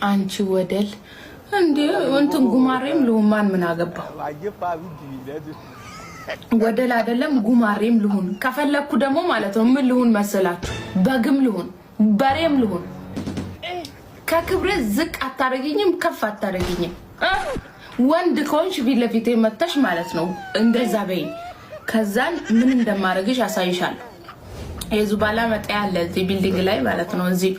አንቺ ወደል እንዴ እንትን ጉማሬም ልሁማን ምን አገባው ወደል አይደለም ጉማሬም ልሁን ከፈለኩ ደግሞ ማለት ነው ምን ልሁን መሰላችሁ በግም ልሁን በሬም ልሁን ከክብረ ዝቅ አታረጊኝም ከፍ አታረጊኝም ወንድ ኮንሽ ቢለፊቴ መተሽ ማለት ነው እንደዛ በይ ከዛን ምን እንደማረግሽ አሳይሻለሁ የዙባላ መጣ ያለ እዚህ ቢልዲንግ ላይ ማለት ነው እዚህ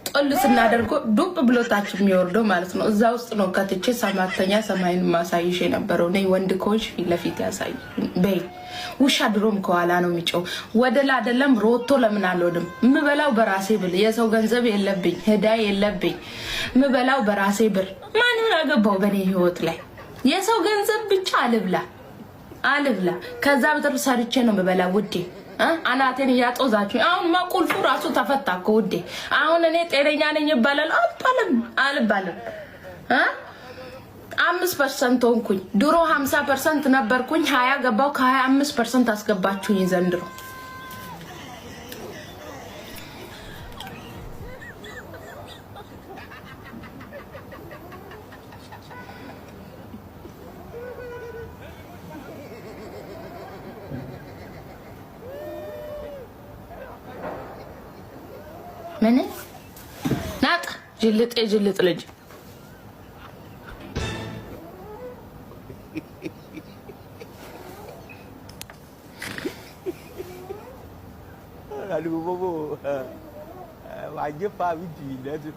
ጦልስ እናደርጎ ዱብ ብሎታች የሚወርደው ማለት ነው እዛ ውስጥ ነው ከትቼ ሰማተኛ ሰማይን ማሳይሽ የነበረው ነይ ወንድ ኮንሽ ፊትለፊት ያሳይ በይ ውሻ ድሮም ከኋላ ነው የሚጮው ወደላ አይደለም ሮቶ ለምን አልወድም ምበላው በራሴ ብል የሰው ገንዘብ የለብኝ ሄዳ የለብኝ ምበላው በራሴ ብር ማንን አገባው በኔ ህይወት ላይ የሰው ገንዘብ ብቻ አልብላ ከዛ በተር ሰርቼ ነው ምበላው ውዴ አናቴን ያጦዛችሁ አሁን ማቁልፉ ራሱ ተፈታከ ውዴ አሁን እኔ ጤነኛ ነኝ ይባላል አልባልም 5% ሆንኩኝ ድሮ 50% ነበርኩኝ 20 ገባው ከ25% አስገባችሁኝ ዘንድሮ ምን ናጥ ጅልጥ ልጅ Aduh bobo. Wajib Pak Widi dah tu.